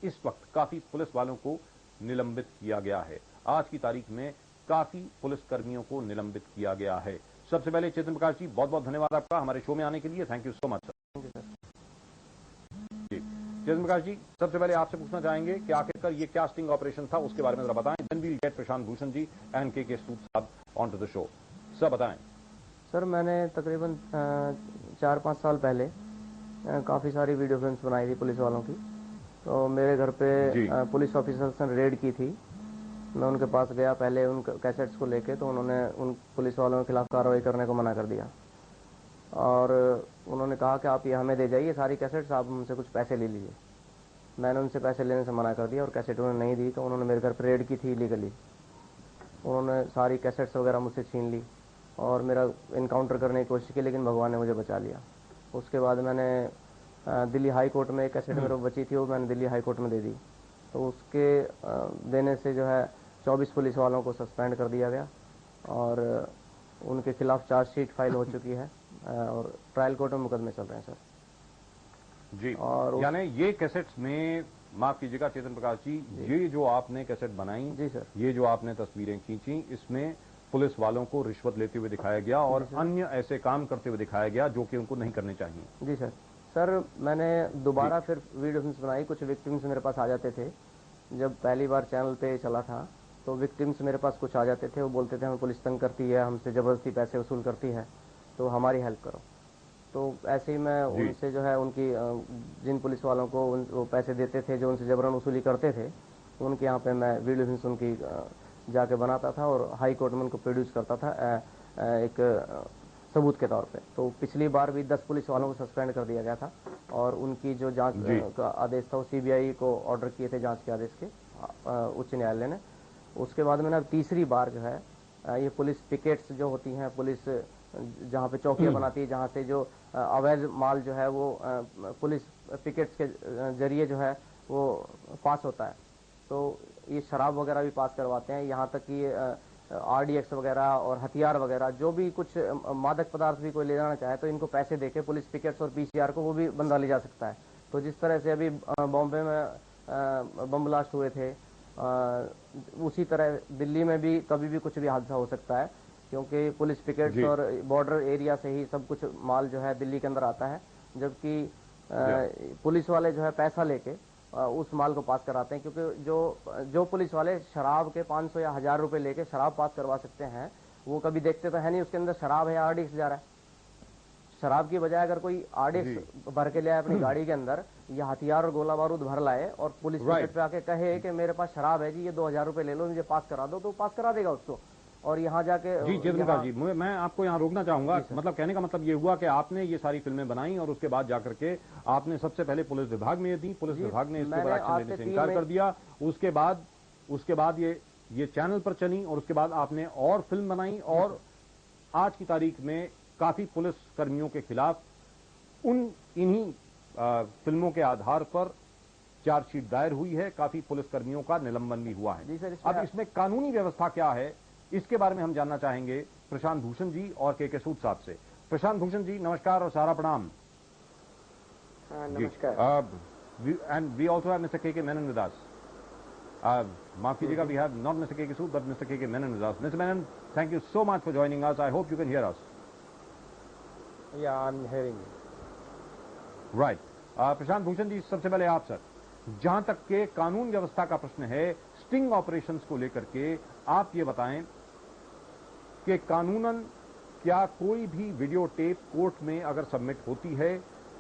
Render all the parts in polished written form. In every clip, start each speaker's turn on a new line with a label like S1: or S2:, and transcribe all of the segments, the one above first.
S1: इस वक्त काफी पुलिस वालों को निलंबित किया गया है। आज की तारीख में काफी पुलिस कर्मियों को निलंबित किया गया है। सबसे पहले चेतन प्रकाश जी, बहुत बहुत धन्यवाद आपका हमारे शो में आने के लिए। Thank you so much sir. जी चेतन प्रकाश जी, सबसे पहले आपसे पूछना चाहेंगे कि आखिरकार ये क्या स्टिंग ऑपरेशन था, उसके बारे में जरा बताएं। Then we'll get Prashant Bhushan ji and K Sood साहब on to the show. Sir बताएं।
S2: सर मैंने तकरीबन 4-5 साल पहले काफ़ी सारी वीडियो फिल्म्स बनाई थी पुलिस वालों की। तो मेरे घर पे पुलिस ऑफिसर्स ने रेड की थी। मैं उनके पास गया पहले उन कैसेट्स को लेके, तो उन्होंने उन पुलिस वालों के खिलाफ कार्रवाई करने को मना कर दिया और उन्होंने कहा कि आप ये हमें दे जाइए सारी कैसेट्स, आप हमसे कुछ पैसे ले लीजिए। मैंने उनसे पैसे लेने से मना कर दिया और कैसेट उन्होंने नहीं दी, तो उन्होंने मेरे घर पर रेड की थी इलीगली। उन्होंने सारी कैसेट्स वगैरह मुझसे छीन ली और मेरा इनकाउंटर करने की कोशिश की, लेकिन भगवान ने मुझे बचा लिया। उसके बाद मैंने दिल्ली हाई कोर्ट में एक कैसेट मेरे को बची थी, वो मैंने दिल्ली हाई कोर्ट में दे दी। तो उसके देने से जो है 24 पुलिस वालों को सस्पेंड कर दिया गया और उनके खिलाफ चार्जशीट फाइल हो चुकी है और ट्रायल कोर्ट में मुकदमे चल रहे हैं सर
S1: जी। और यानी ये कैसेट्स में, माफ कीजिएगा चेतन प्रकाश जी, ये जो आपने कैसेट बनाई
S2: जी सर,
S1: ये जो आपने तस्वीरें खींची, इसमें पुलिस वालों को रिश्वत लेते हुए दिखाया गया और अन्य ऐसे काम करते हुए दिखाया गया जो कि उनको नहीं करने चाहिए।
S2: जी सर। सर मैंने दोबारा फिर वीडियो फिल्म्स बनाई। कुछ विक्टिम्स मेरे पास आ जाते थे, जब पहली बार चैनल पे चला था तो विक्टिम्स मेरे पास कुछ आ जाते थे, वो बोलते थे हमें पुलिस तंग करती है, हमसे ज़बरदस्ती पैसे वसूल करती है, तो हमारी हेल्प करो। तो ऐसे ही मैं उनसे जो है उनकी जिन पुलिस वालों को वो पैसे देते थे जो उनसे जबरन वसूली करते थे, उनके यहाँ पे मैं वीडियो फिल्म्स उनकी जाके बनाता था और हाई कोर्ट में उनको प्रोड्यूस करता था एक सबूत के तौर पे। तो पिछली बार भी 10 पुलिस वालों को सस्पेंड कर दिया गया था और उनकी जो जांच का आदेश था वो सीबीआई को ऑर्डर किए थे जांच के आदेश के, उच्च न्यायालय ने। उसके बाद मैंने अब तीसरी बार जो है ये पुलिस पिकेट्स जो होती हैं, पुलिस जहाँ पे चौकियाँ बनाती है, जहाँ से जो अवैध माल जो है वो पुलिस पिकेट्स के जरिए जो है वो पास होता है, तो ये शराब वगैरह भी पास करवाते हैं। यहाँ तक कि आरडीएक्स वगैरह और हथियार वगैरह, जो भी कुछ मादक पदार्थ भी कोई ले जाना चाहे तो इनको पैसे देके पुलिस पिकेट्स और पीसीआर को वो भी बंदा ले जा सकता है। तो जिस तरह से अभी बॉम्बे में बम ब्लास्ट हुए थे, उसी तरह दिल्ली में भी कभी भी कुछ भी हादसा हो सकता है, क्योंकि पुलिस पिकेट्स और बॉर्डर एरिया से ही सब कुछ माल जो है दिल्ली के अंदर आता है, जबकि पुलिस वाले जो है पैसा लेके उस माल को पास कराते हैं। क्योंकि जो पुलिस वाले शराब के 500 या 1000 रुपए लेके शराब पास करवा सकते हैं, वो कभी देखते तो है नहीं उसके अंदर शराब है या आरडीएक्स जा रहा है। शराब की बजाय अगर कोई आरडीएक्स भर के ले आए अपनी गाड़ी के अंदर या हथियार और गोला बारूद भर लाए और पुलिस पिकेट पे आके कहे कि मेरे पास शराब है जी, ये 2000 रुपए ले लो, मुझे पास करा दो, तो पास करा देगा उसको। और यहाँ जाके
S1: जी चेतन जी, मैं आपको यहाँ रोकना चाहूंगा। मतलब कहने का मतलब ये हुआ कि आपने ये सारी फिल्में बनाई और उसके बाद जाकर के आपने सबसे पहले पुलिस विभाग में ये दी, पुलिस विभाग ने इसके ऊपर एक्शन लेने से इनकार कर दिया। उसके बाद ये चैनल पर चली और उसके बाद आपने और फिल्म बनाई और आज की तारीख में काफी पुलिस कर्मियों के खिलाफ इन्हीं फिल्मों के आधार पर चार्जशीट दायर हुई है। काफी पुलिस कर्मियों का निलंबन भी हुआ है। अब इसमें कानूनी व्यवस्था क्या है, इसके बारे में हम जानना चाहेंगे प्रशांत भूषण जी और के सूद साहब से। प्रशांत भूषण जी नमस्कार और सारा प्रणाम।
S3: नमस्कार।
S1: And we also have mister K Menon with अस। माफ कीजिएगा, वी हैव नॉट मिस्टर के सूद but mister K Menon with us. Mister Menon, thank you so much for joining us. I hope you can hear us.
S3: Yeah I am hearing you.
S1: Right. Prashant Bhushan ji, सबसे पहले आप sir, जहां तक के कानून व्यवस्था का प्रश्न है, स्टिंग ऑपरेशंस को लेकर के आप ये बताएं कि कानूनन क्या कोई भी वीडियो टेप कोर्ट में अगर सबमिट होती है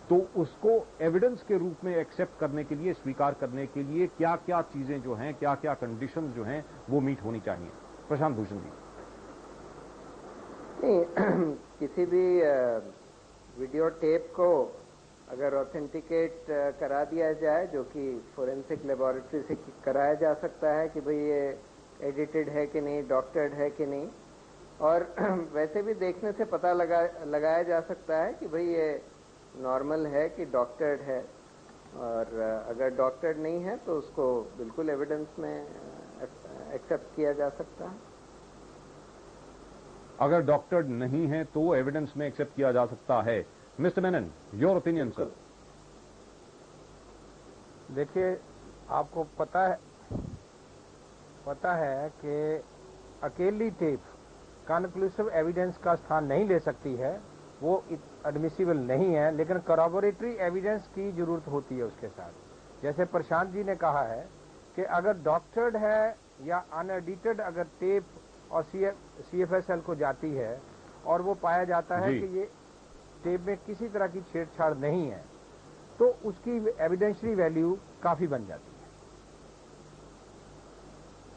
S1: तो उसको एविडेंस के रूप में एक्सेप्ट करने के लिए, स्वीकार करने के लिए क्या क्या चीजें जो हैं, क्या क्या कंडीशंस जो हैं वो मीट होनी चाहिए? प्रशांत भूषण जी।
S3: किसी भी वीडियो टेप को अगर ऑथेंटिकेट करा दिया जाए, जो कि फोरेंसिक लेबोरेटरी से कराया जा सकता है कि भाई ये एडिटेड है कि नहीं, डॉक्टर्ड है कि नहीं, और वैसे भी देखने से पता लगाया जा सकता है कि भाई ये नॉर्मल है कि डॉक्टर्ड है, और अगर डॉक्टर्ड नहीं है तो उसको बिल्कुल एविडेंस में एक्सेप्ट किया जा सकता है।
S1: अगर डॉक्टर्ड नहीं है तो एविडेंस में एक्सेप्ट किया जा सकता है। Mister Menon, your opinion sir.
S2: देखिए,
S4: आपको पता है कि अकेली टेप कॉन्क्लूसिव एविडेंस का स्थान नहीं ले सकती है, वो एडमिसिबल नहीं है, लेकिन करॉबोरेटरी एविडेंस की जरूरत होती है उसके साथ। जैसे प्रशांत जी ने कहा है कि अगर डॉक्टर्ड है या अनएडिटेड अगर टेप और CFSL को जाती है और वो पाया जाता है कि ये टेप में किसी तरह की छेड़छाड़ नहीं है, तो उसकी एविडेंशियरी वैल्यू काफी बन जाती है।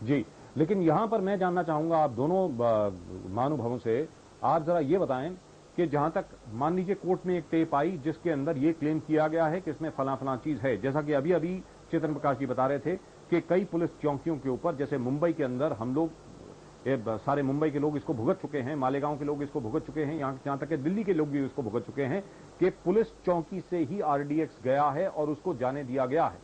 S1: जी, लेकिन यहां पर मैं जानना चाहूंगा आप दोनों महानुभावों से, आप जरा ये बताएं कि जहां तक मान लीजिए कोर्ट में एक टेप आई जिसके अंदर ये क्लेम किया गया है कि इसमें फला चीज है, जैसा कि अभी अभी चेतन प्रकाश जी बता रहे थे कि कई पुलिस चौकियों के ऊपर, जैसे मुंबई के अंदर हम लोग सारे मुंबई के लोग इसको भुगत चुके हैं, मालेगांव के लोग इसको भुगत चुके हैं, यहां तक कि दिल्ली के लोग भी इसको भुगत चुके हैं कि पुलिस चौकी से ही RDX गया है और उसको जाने दिया गया है,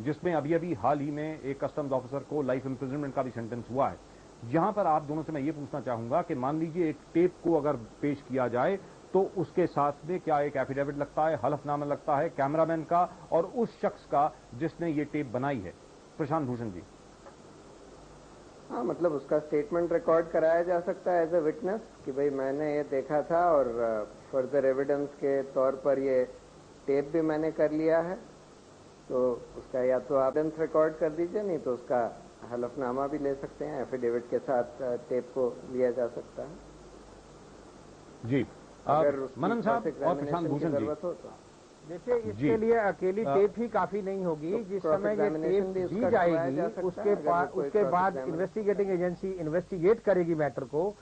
S1: जिसमें अभी अभी हाल ही में एक कस्टम्स ऑफिसर को लाइफ इंप्रिजनमेंट का भी सेंटेंस हुआ है। यहां पर आप दोनों से मैं ये पूछना चाहूंगा कि मान लीजिए एक टेप को अगर पेश किया जाए तो उसके साथ में क्या एक एफिडेविट लगता है, हलफनामा लगता है कैमरामैन का और उस शख्स का जिसने ये टेप बनाई है? प्रशांत भूषण जी।
S3: हाँ, मतलब उसका स्टेटमेंट रिकॉर्ड कराया जा सकता है एज ए विटनेस कि भाई मैंने ये देखा था और फर्दर एविडेंस के तौर पर ये टेप भी मैंने कर लिया है, तो उसका या तो एविडेंस रिकॉर्ड कर दीजिए, नहीं तो उसका हलफनामा भी ले सकते हैं, एफिडेविट के साथ टेप को लिया जा सकता है।
S1: जी,
S3: अगर
S1: मनन साहब और प्रशांत भूषण जी,
S3: हो तो
S4: देखिए इसके लिए अकेली टेप ही काफी नहीं होगी। जिस समय ये टेप दी जाएगी उसके बाद इन्वेस्टिगेटिंग एजेंसी इन्वेस्टिगेट करेगी मैटर को,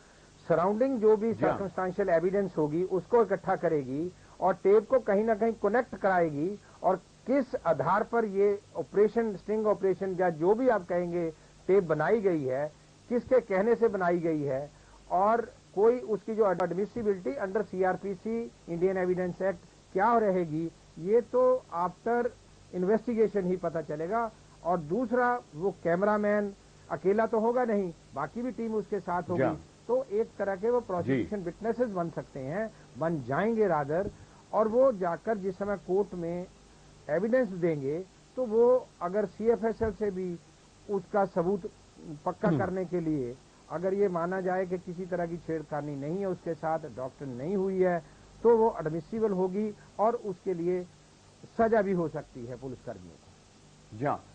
S4: सराउंडिंग जो भी सर्कमस्टांशियल एविडेंस होगी उसको इकट्ठा करेगी और टेप को कहीं ना कहीं कनेक्ट कराएगी और किस आधार पर ये ऑपरेशन, स्टिंग ऑपरेशन या जो भी आप कहेंगे टेप बनाई गई है, किसके कहने से बनाई गई है और कोई उसकी जो admissibility under CRPC Indian evidence act क्या रहेगी, ये तो आफ्टर इन्वेस्टिगेशन ही पता चलेगा। और दूसरा, वो कैमरामैन अकेला तो होगा नहीं, बाकी भी टीम उसके साथ होगी, तो एक तरह के वो प्रोसिक्यूशन विटनेसेस बन सकते हैं, बन जाएंगे रादर, और वो जाकर जिस समय कोर्ट में एविडेंस देंगे तो वो अगर CFSL से भी उसका सबूत पक्का करने के लिए अगर ये माना जाए कि किसी तरह की छेड़खानी नहीं है उसके साथ, डॉक्टर नहीं हुई है, तो वो एडमिसिबल होगी और उसके लिए सजा भी हो सकती है पुलिसकर्मियों को।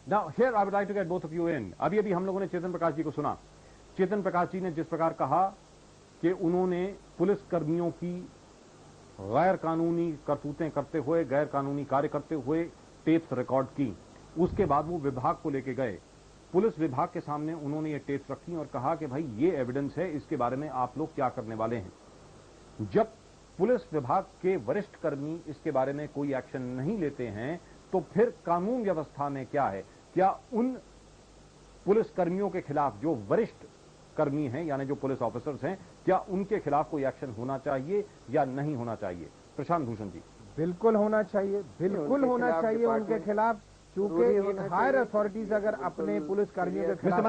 S1: Now here I would like to get both of you in. अभी अभी हम लोगों ने चेतन प्रकाश जी को सुना। चेतन प्रकाश जी ने जिस प्रकार कहा कि उन्होंने पुलिसकर्मियों की गैर कानूनी करतूतें करते हुए, गैर कानूनी कार्य करते हुए टेप्स रिकॉर्ड की, उसके बाद वो विभाग को लेके गए, पुलिस विभाग के सामने उन्होंने ये टेप्स रखी और कहा कि भाई ये एविडेंस है, इसके बारे में आप लोग क्या करने वाले हैं। जब पुलिस विभाग के वरिष्ठ कर्मी इसके बारे में कोई एक्शन नहीं लेते हैं तो फिर कानून व्यवस्था में क्या है? क्या उन पुलिस कर्मियों के खिलाफ जो वरिष्ठ कर्मी हैं, यानी जो पुलिस ऑफिसर्स हैं, क्या उनके खिलाफ कोई एक्शन होना चाहिए या नहीं होना चाहिए? प्रशांत भूषण जी।
S4: बिल्कुल होना चाहिए, बिल्कुल होना चाहिए उनके खिलाफ, क्योंकि हायर अथॉरिटीज अगर अपने पुलिस कर्मियों के खिलाफ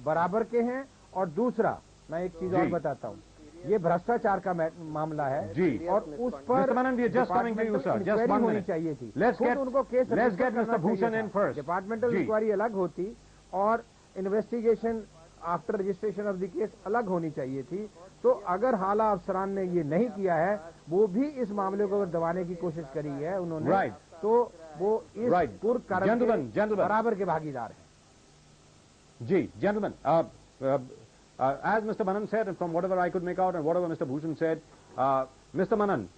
S4: बराबर के हैं। और दूसरा, मैं एक चीज और बताता हूँ, ये भ्रष्टाचार का मामला है जी, और उस पर इंक्वायरी होनी चाहिए थी। उनको केस डिपार्टमेंटल इंक्वायरी अलग होती और investigation after registration of the case अलग होनी चाहिए थी। तो अगर हाला अफसरान ने ये नहीं किया है, वो भी इस मामले को दबाने की कोशिश करी है उन्होंने, तो वो इस कुर्क बराबर के भागीदार हैं।
S1: जी, gentleman, as Mr. Manan said, and from whatever I could make out and whatever Mr. Bhushan said, Mr. Manan,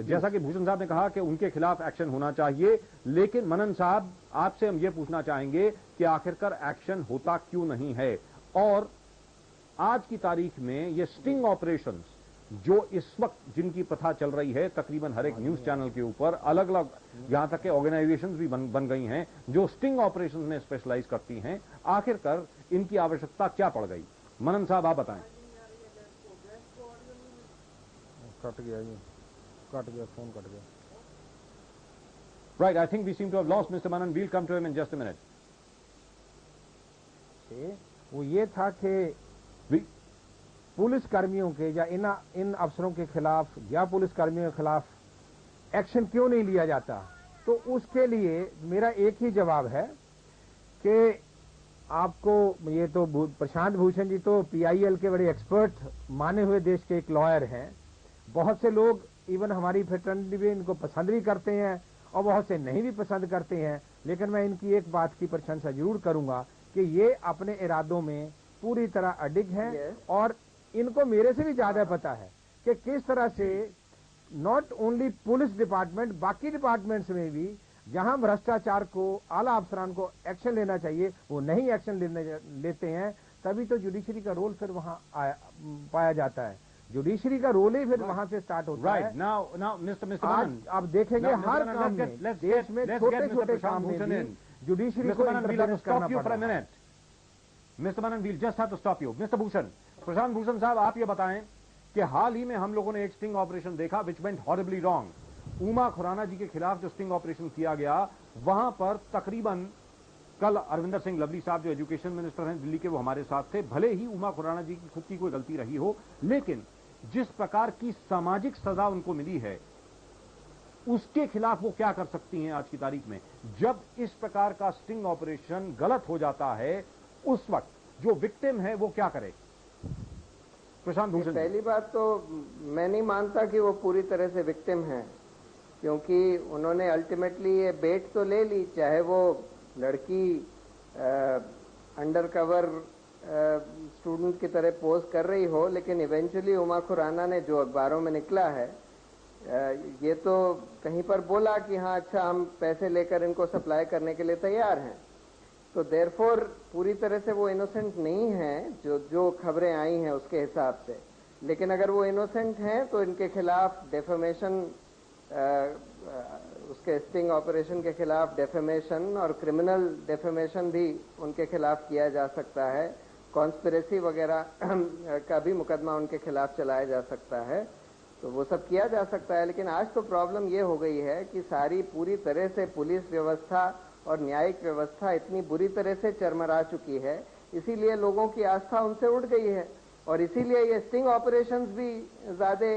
S1: जैसा कि भूषण साहब ने कहा कि उनके खिलाफ एक्शन होना चाहिए, लेकिन मनन साहब आपसे हम ये पूछना चाहेंगे कि आखिरकार एक्शन होता क्यों नहीं है? और आज की तारीख में ये स्टिंग ऑपरेशंस जो इस वक्त जिनकी प्रथा चल रही है तकरीबन हर एक न्यूज चैनल के ऊपर, अलग अलग यहां तक के ऑर्गेनाइजेशंस भी बन गई हैं जो स्टिंग ऑपरेशंस में स्पेशलाइज करती हैं, आखिरकार इनकी आवश्यकता क्या पड़ गई? मनन साहब आप बताएं।
S4: कट गया फोन कट गया।
S1: Right, I think we seem to have lost Mr. Manan. We'll come to him in just a minute.
S4: वो ये था कि पुलिस कर्मियों के या इन अफसरों के खिलाफ या पुलिस कर्मियों के खिलाफ एक्शन क्यों नहीं लिया जाता? तो उसके लिए मेरा एक ही जवाब है कि आपको ये तो प्रशांत भूषण जी तो PIL के बड़े एक्सपर्ट माने हुए देश के एक लॉयर हैं। बहुत से लोग इवन हमारी फ्रेटर्निटी भी इनको पसंद भी करते हैं और बहुत से नहीं भी पसंद करते हैं, लेकिन मैं इनकी एक बात की प्रशंसा जरूर करूंगा कि ये अपने इरादों में पूरी तरह अडिग हैं और इनको मेरे से भी ज्यादा पता है कि किस तरह से नॉट ओनली पुलिस डिपार्टमेंट, बाकी डिपार्टमेंट्स में भी जहां भ्रष्टाचार को आला अफसरान को एक्शन लेना चाहिए वो नहीं एक्शन लेते हैं, तभी तो जुडिशरी का रोल फिर वहां पाया जाता है। जुडिशरी का रोल ही फिर वहां से स्टार्ट होता है।
S1: Now, Mr. Manan,
S4: आप देखेंगे हर काम में देश में छोटे-छोटे काम में भी जुडिशरी को इंटरफेरेंस करना पड़ता है।
S1: Mr. Manan, we'll just have to stop you. Mr. Bhushan, Prashant Bhushan साहब, आप ये बताएं कि हाल ही में हम लोगों ने एक स्टिंग ऑपरेशन देखा which went horribly wrong. Uma Khurana ji के खिलाफ जो स्टिंग ऑपरेशन किया गया, वहां पर तकरीबन कल अरविंदर सिंह लवली साहब जो एजुकेशन मिनिस्टर हैं दिल्ली के, वो हमारे साथ थे। भले ही उमा खुराना जी की खुद की कोई गलती रही हो, लेकिन जिस प्रकार की सामाजिक सजा उनको मिली है उसके खिलाफ वो क्या कर सकती हैं आज की तारीख में? जब इस प्रकार का स्टिंग ऑपरेशन गलत हो जाता है, उस वक्त जो विक्टिम है वो क्या करे? प्रशांत भूषण,
S3: पहली बात तो मैं नहीं मानता कि वो पूरी तरह से विक्टिम है, क्योंकि उन्होंने अल्टीमेटली ये बेट तो ले ली, चाहे वो लड़की अंडर कवर स्टूडेंट की तरह पोज कर रही हो, लेकिन इवेंचुअली उमा खुराना ने जो अखबारों में निकला है ये तो कहीं पर बोला कि हाँ अच्छा हम पैसे लेकर इनको सप्लाई करने के लिए तैयार हैं, तो देयरफॉर पूरी तरह से वो इनोसेंट नहीं है जो खबरें आई हैं उसके हिसाब से। लेकिन अगर वो इनोसेंट हैं तो इनके खिलाफ डेफेमेशन, उसके स्टिंग ऑपरेशन के खिलाफ डेफेमेशन और क्रिमिनल डेफेमेशन भी उनके खिलाफ किया जा सकता है। कॉन्स्पिरेसी वगैरह का भी मुकदमा उनके खिलाफ चलाया जा सकता है, तो वो सब किया जा सकता है। लेकिन आज तो प्रॉब्लम ये हो गई है कि सारी पूरी तरह से पुलिस व्यवस्था और न्यायिक व्यवस्था इतनी बुरी तरह से चरमरा चुकी है, इसीलिए लोगों की आस्था उनसे उठ गई है और इसीलिए ये स्टिंग ऑपरेशंस भी ज्यादा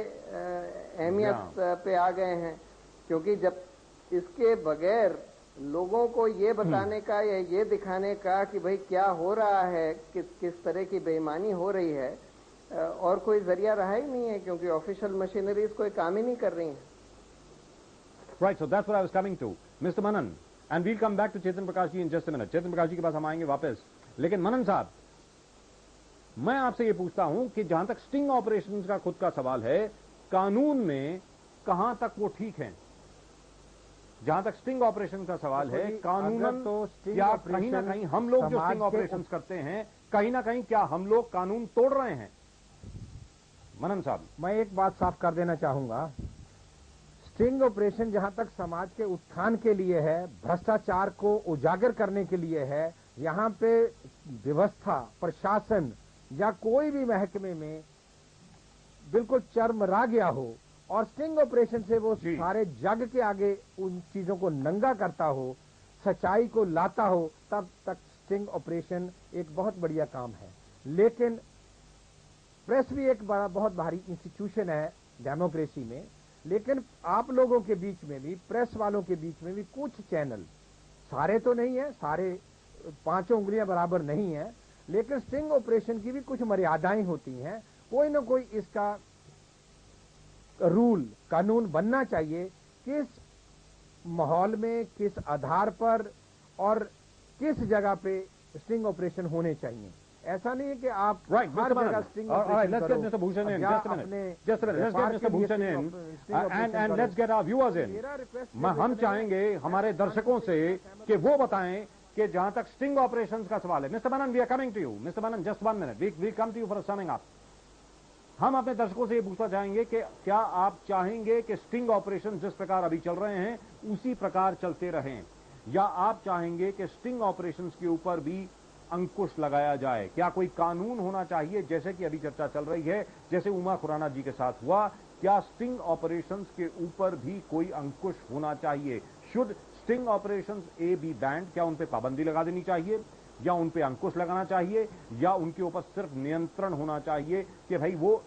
S3: अहमियत पे आ गए हैं, क्योंकि जब इसके बगैर लोगों को ये बताने का या ये दिखाने का कि भाई क्या हो रहा है, किस तरह की बेईमानी हो रही है, और कोई जरिया रहा ही नहीं है, क्योंकि ऑफिशियल मशीनरीज कोई काम ही नहीं कर रही हैं।
S1: Right, so that's what I was coming to, Mr. Manan, and we'll come back to Chetan Prakash ji in just a minute. चेतन प्रकाश जी के पास हम आएंगे वापस, लेकिन मनन साहब, मैं आपसे ये पूछता हूं कि जहां तक स्टिंग ऑपरेशन का खुद का सवाल है, कानून में कहां तक वो ठीक है? जहां तक स्टिंग ऑपरेशन का सवाल है, कानूनन तो क्या कहीं ना कहीं हम लोग जो स्टिंग ऑपरेशन करते हैं, कहीं ना कहीं क्या हम लोग कानून तोड़ रहे हैं? मनन साहब,
S4: मैं एक बात साफ कर देना चाहूंगा, स्टिंग ऑपरेशन जहां तक समाज के उत्थान के लिए है, भ्रष्टाचार को उजागर करने के लिए है, यहां पे व्यवस्था, प्रशासन या कोई भी महकमे में बिल्कुल चरमरा गया हो और स्टिंग ऑपरेशन से वो सारे जग के आगे उन चीजों को नंगा करता हो, सच्चाई को लाता हो, तब तक स्टिंग ऑपरेशन एक बहुत बढ़िया काम है। लेकिन प्रेस भी एक बहुत भारी इंस्टीट्यूशन है डेमोक्रेसी में, लेकिन आप लोगों के बीच में भी, प्रेस वालों के बीच में भी कुछ चैनल, सारे तो नहीं है, सारे पांचों उंगलियां बराबर नहीं है, लेकिन स्टिंग ऑपरेशन की भी कुछ मर्यादाएं होती हैं। कोई ना कोई इसका रूल, कानून बनना चाहिए, किस माहौल में, किस आधार पर और किस जगह पे स्टिंग ऑपरेशन होने चाहिए। ऐसा नहीं है कि आप हर जगह स्टिंग ऑपरेशन करो।
S1: Mr. Bhushan in, just a minute. Let's get Mr. Bhushan in and let's get our viewers in. हम चाहेंगे हमारे दर्शकों से कि वो बताएं कि जहां तक स्टिंग ऑपरेशंस का सवाल है। Mister Manan, we are coming to you. Mister Manan, just 1 minute. We come to you for summing up. हम अपने दर्शकों से ये पूछना चाहेंगे कि क्या आप चाहेंगे कि स्टिंग ऑपरेशन जिस प्रकार अभी चल रहे हैं उसी प्रकार चलते रहें, या आप चाहेंगे कि स्टिंग ऑपरेशंस के ऊपर भी अंकुश लगाया जाए? क्या कोई कानून होना चाहिए, जैसे कि अभी चर्चा चल रही है, जैसे उमा खुराना जी के साथ हुआ, क्या स्टिंग ऑपरेशंस के ऊपर भी कोई अंकुश होना चाहिए? Should sting operations uh be banned? क्या उन पे पाबंदी लगा देनी चाहिए, या उन पे अंकुश लगाना चाहिए, या उनके ऊपर सिर्फ नियंत्रण होना चाहिए कि भाई वो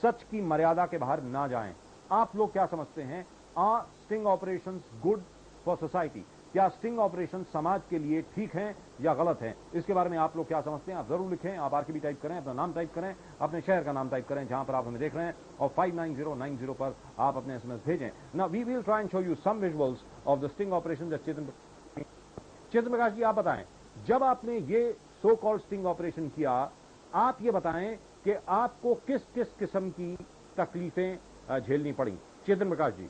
S1: सच की मर्यादा के बाहर ना जाएं? आप लोग क्या समझते हैं? Are sting operations good for society? क्या स्टिंग ऑपरेशन समाज के लिए ठीक हैं या गलत हैं? इसके बारे में आप लोग क्या समझते हैं? आप जरूर लिखें। आप आरकेबी टाइप करें, अपना नाम टाइप करें, अपने शहर का नाम टाइप करें जहां पर आप हमें देख रहे हैं, और 59090 पर आप अपने एसएमएस भेजें। Now we will try and show you some visuals of the sting operation that Chetan Prakash ji, आप बताएं, जब आपने ये सो कॉल्ड स्टिंग ऑपरेशन किया, आप ये बताएं कि आपको किस किस किस्म की तकलीफें झेलनी पड़ी? चेतन प्रकाश जी।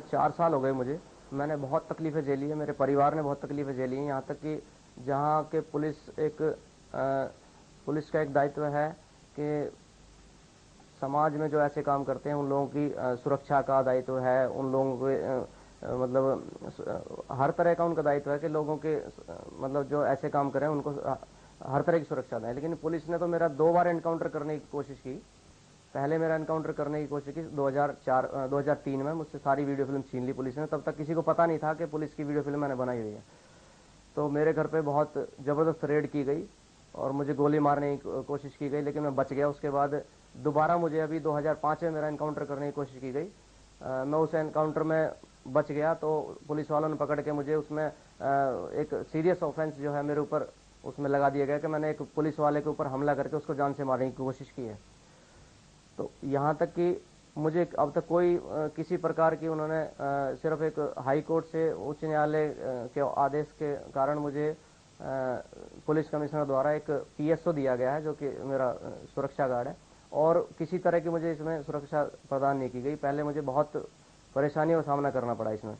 S2: 4 साल हो गए मुझे, मैंने बहुत तकलीफें झेली है, मेरे परिवार ने बहुत तकलीफें झेली हैं। यहाँ तक कि जहाँ के पुलिस का एक दायित्व है कि समाज में जो ऐसे काम करते हैं उन लोगों की सुरक्षा का दायित्व है, उन लोगों के मतलब हर तरह का उनका दायित्व है कि लोगों के मतलब जो ऐसे काम करें उनको हर तरह की सुरक्षा दें। लेकिन पुलिस ने तो मेरा 2 बार एनकाउंटर करने की कोशिश की। पहले मेरा एनकाउंटर करने की कोशिश की 2003 में, मुझसे सारी वीडियो फिल्म छीन ली पुलिस ने। तब तक किसी को पता नहीं था कि पुलिस की वीडियो फिल्म मैंने बनाई हुई है। तो मेरे घर पे बहुत ज़बरदस्त रेड की गई और मुझे गोली मारने की कोशिश की गई, लेकिन मैं बच गया। उसके बाद दोबारा मुझे अभी 2005 में मेरा एनकाउंटर करने की कोशिश की गई। मैं उस एनकाउंटर में बच गया तो पुलिस वालों ने पकड़ के मुझे उसमें एक सीरियस ऑफेंस जो है मेरे ऊपर उसमें लगा दिया गया कि मैंने एक पुलिस वाले के ऊपर हमला करके उसको जान से मारने की कोशिश की है। तो यहाँ तक कि मुझे अब तक कोई किसी प्रकार की उन्होंने सिर्फ एक हाई कोर्ट से उच्च न्यायालय के आदेश के कारण मुझे पुलिस कमिश्नर द्वारा एक PSO दिया गया है जो कि मेरा सुरक्षा गार्ड है, और किसी तरह की मुझे इसमें सुरक्षा प्रदान नहीं की गई। पहले मुझे बहुत परेशानियों का सामना करना पड़ा इसमें।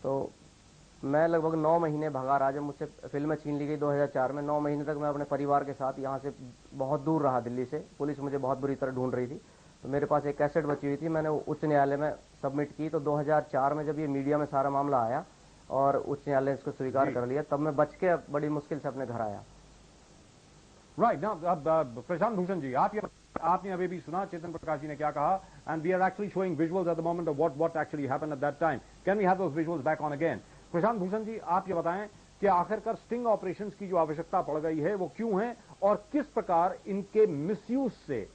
S2: तो मैं लगभग 9 महीने भगा रहा। जब मुझसे फिल्में छीन ली गई 2004 में, 9 महीने तक मैं अपने परिवार के साथ यहाँ से बहुत दूर रहा दिल्ली से। पुलिस मुझे बहुत बुरी तरह ढूंढ रही थी। तो मेरे पास एक कैसेट बची हुई थी, मैंने उच्च न्यायालय में सबमिट की। तो 2004 में जब ये मीडिया में सारा मामला आया और उच्च न्यायालय ने इसको स्वीकार कर लिया, तब मैं बच के बड़ी मुश्किल से अपने घर आया।
S1: राइट। अब प्रशांत भूषण जी, आपने अभी भी सुना चेतन प्रकाश जी ने क्या कहा, and we are actually showing visuals at the moment of what actually happened at that time. Can we have those visuals back on again? Prashant Bhushan ji, आप ये बताएं कि आखिरकार स्टिंग ऑपरेशंस की जो आवश्यकता पड़ गई है वो क्यों है, और किस प्रकार इनके मिसयूज से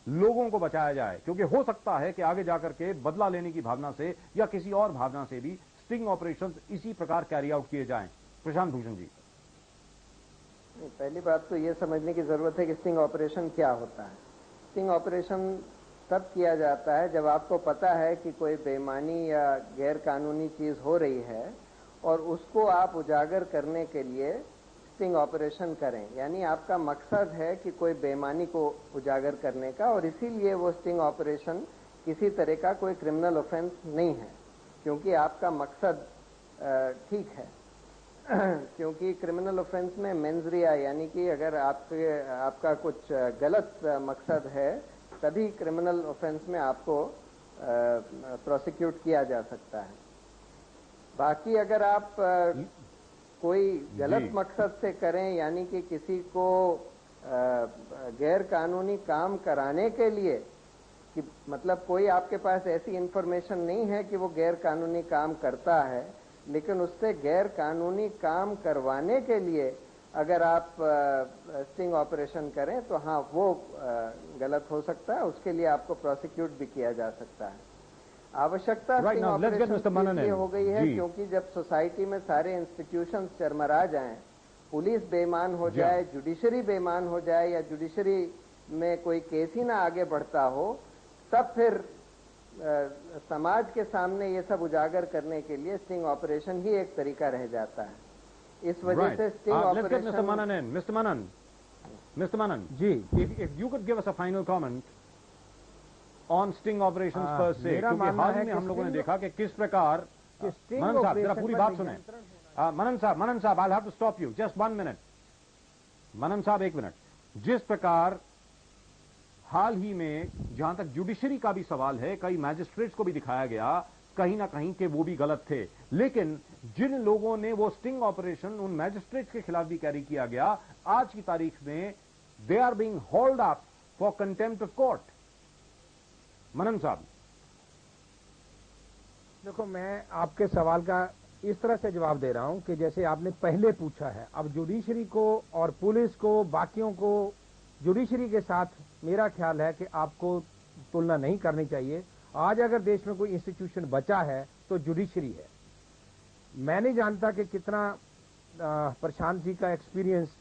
S1: लोगों को बचाया जाए? क्योंकि हो सकता है कि आगे जाकर के बदला लेने की भावना से या किसी और भावना से भी स्टिंग ऑपरेशंस इसी प्रकार कैरी आउट किए जाएं। प्रशांत भूषण जी।
S3: पहली बात तो ये समझने की जरूरत है कि स्टिंग ऑपरेशन क्या होता है। स्टिंग ऑपरेशन तब किया जाता है जब आपको पता है कि कोई बेईमानी या गैर कानूनी चीज हो रही है और उसको आप उजागर करने के लिए स्टिंग ऑपरेशन करें। यानी आपका मकसद है कि कोई बेईमानी को उजागर करने का, और इसीलिए वो स्टिंग ऑपरेशन किसी तरह का कोई क्रिमिनल ऑफेंस नहीं है, क्योंकि आपका मकसद ठीक है। क्योंकि क्रिमिनल ऑफेंस में मेंस रिया, यानी कि अगर आपका कुछ गलत मकसद है तभी क्रिमिनल ऑफेंस में आपको प्रोसिक्यूट किया जा सकता है। बाकी अगर आप कोई गलत मकसद से करें, यानी कि किसी को गैर कानूनी काम कराने के लिए, कि मतलब कोई आपके पास ऐसी इंफॉर्मेशन नहीं है कि वो गैर कानूनी काम करता है, लेकिन उससे गैर कानूनी काम करवाने के लिए अगर आप स्टिंग ऑपरेशन करें तो हाँ, वो गलत हो सकता है। उसके लिए आपको प्रोसिक्यूट भी किया जा सकता है। आवश्यकता स्टिंग ऑपरेशन की हो गई है क्योंकि जब सोसाइटी में सारे इंस्टीट्यूशंस चरमरा जाएं, पुलिस बेईमान हो जाए, जुडिशरी बेईमान हो जाए, या जुडिशरी में कोई केस ही ना आगे बढ़ता हो, तब फिर समाज के सामने ये सब उजागर करने के लिए स्टिंग ऑपरेशन ही एक तरीका रह जाता है। इस वजह से sting operation.
S1: Mr. Manan, ji, if you could give us a final comment on sting operations per se, क्योंकि हाल ही में हम लोगों ने देखा कि किस प्रकार, मनन साहब जरा पूरी बात सुने। मनन साहब, I'll have to stop you, just 1 minute। मनन साहब 1 मिनट। जिस प्रकार हाल ही में जहां तक जुडिशरी का भी सवाल है, कई मैजिस्ट्रेट्स को भी दिखाया गया कहीं ना कहीं कि वो भी गलत थे, लेकिन जिन लोगों ने वो स्टिंग ऑपरेशन उन मैजिस्ट्रेट्स के खिलाफ भी कैरी किया गया, आज की तारीख में they are being hold up for contempt of court. Manan साहब,
S4: देखो, मैं आपके सवाल का इस तरह से जवाब दे रहा हूं कि जैसे आपने पहले पूछा है, अब जुडिशरी को और पुलिस को, बाकियों को, जुडिशरी के साथ मेरा ख्याल है कि आपको तुलना नहीं करनी चाहिए। आज अगर देश में कोई इंस्टीट्यूशन बचा है तो जुडिशरी है। मैं नहीं जानता कि कितना प्रशांत जी का एक्सपीरियंस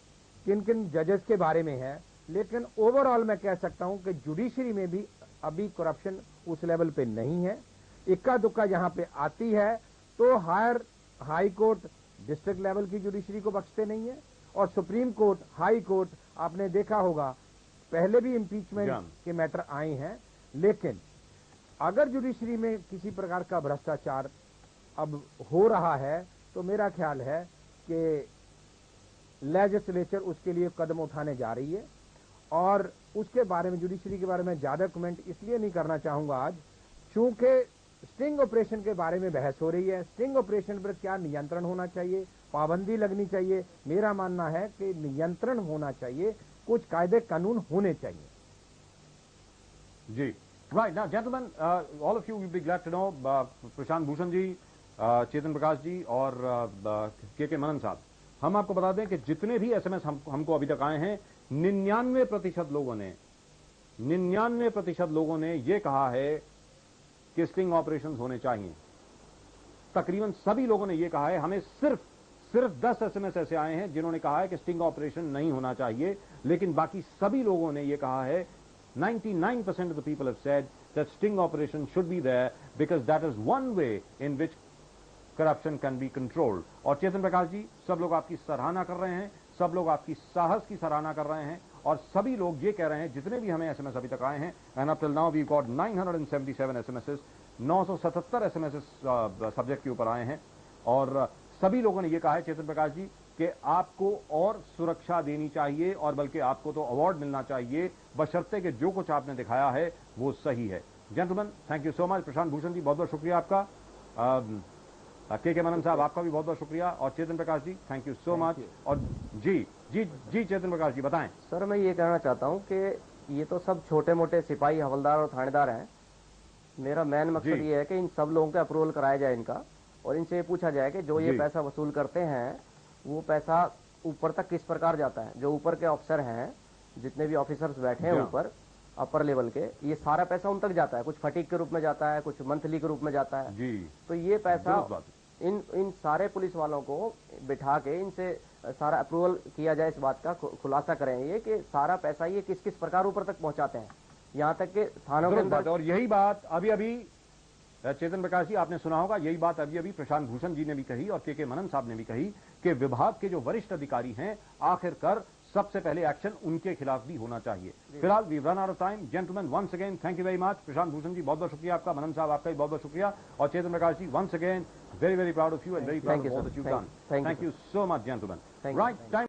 S4: किन किन जजेस के बारे में है, लेकिन ओवरऑल मैं कह सकता हूं कि जुडिशरी में भी अभी करप्शन उस लेवल पे नहीं है। इक्का दुक्का जहां पे आती है तो हाई कोर्ट डिस्ट्रिक्ट लेवल की जुडिशरी को बख्शते नहीं है, और सुप्रीम कोर्ट, हाई कोर्ट, आपने देखा होगा पहले भी इम्पीचमेंट के मैटर आए हैं। लेकिन अगर जुडिशरी में किसी प्रकार का भ्रष्टाचार अब हो रहा है तो मेरा ख्याल है कि लेजिस्लेचर उसके लिए कदम उठाने जा रही है, और उसके बारे में, जुडिशरी के बारे में ज्यादा कमेंट इसलिए नहीं करना चाहूंगा आज, चूंकि स्टिंग ऑपरेशन के बारे में बहस हो रही है। स्टिंग ऑपरेशन पर क्या नियंत्रण होना चाहिए, पाबंदी लगनी चाहिए। मेरा मानना है कि नियंत्रण होना चाहिए, कुछ कायदे कानून होने चाहिए।
S1: जी, right now gentleman, all of you will be glad to know, Prashant Bhushan ji, Chetan Prakash ji और के मनन साहब, हम आपको बता दें कि जितने भी एसएमएस हमको अभी तक आए हैं, 99% लोगों ने ये कहा है कि स्टिंग ऑपरेशन होने चाहिए। तकरीबन सभी लोगों ने यह कहा है। हमें सिर्फ 10 एसएमएस ऐसे आए हैं जिन्होंने कहा है कि स्टिंग ऑपरेशन नहीं होना चाहिए, लेकिन बाकी सभी लोगों ने यह कहा है, 99% of the people have said that sting operation should be there because that is one way in which corruption can be controlled। और चेतन प्रकाश जी, सब लोग आपकी सराहना कर रहे हैं, सब लोग आपकी साहस की सराहना कर रहे हैं, और सभी लोग ये कह रहे हैं, जितने भी हमें एसएमएस अभी तक आए हैं, and up till now we got 977 SMS, 977 SMS subject के ऊपर आए हैं, और सभी लोगों ने ये कहा है चेतन प्रकाश जी कि आपको और सुरक्षा देनी चाहिए, और बल्कि आपको तो अवार्ड मिलना चाहिए, बशर्ते कि जो कुछ आपने दिखाया है वो सही है। Gentleman, thank you so much. Prashant Bhushan ji, बहुत बहुत शुक्रिया आपका। के मनन साहब, आपका भी बहुत बहुत शुक्रिया, और चेतन प्रकाश जी, थैंक यू सो मच। और जी चेतन प्रकाश जी, बताएं।
S2: सर, मैं ये कहना चाहता हूँ कि ये तो सब छोटे मोटे सिपाही, हवलदार और थानेदार हैं। मेरा मेन मकसद ये है कि इन सब लोगों का अप्रूवल कराया जाए इनका, और इनसे ये पूछा जाए कि जो ये पैसा वसूल करते हैं वो पैसा ऊपर तक किस प्रकार जाता है। जो ऊपर के ऑफिसर हैं, जितने भी ऑफिसर्स बैठे हैं ऊपर अपर लेवल के, ये सारा पैसा उन तक जाता है। कुछ फटीक के रूप में जाता है, कुछ मंथली के रूप में जाता है जी। तो ये पैसा इन सारे पुलिस वालों को बिठा के इनसे सारा अप्रूवल किया जाए, इस बात का खुलासा करें ये कि सारा पैसा ये किस किस प्रकार ऊपर तक पहुंचाते हैं, यहाँ तक कि थानों के अंदर।
S1: और यही बात अभी चेतन प्रकाश जी, आपने सुना होगा, यही बात अभी प्रशांत भूषण जी ने भी कही और के मनन साहब ने भी कही कि विभाग के जो वरिष्ठ अधिकारी हैं, आखिरकार सबसे पहले एक्शन उनके खिलाफ भी होना चाहिए। फिलहाल we run out of time. Gentleman, once again thank you very much. Prashant Bhushan ji, बहुत बहुत शुक्रिया आपका। मनन साहब, आपका भी बहुत बहुत शुक्रिया। और Chetan Prakash ji, once again very very proud of you and very proud of what you done. Thank you so much gentleman. Right time.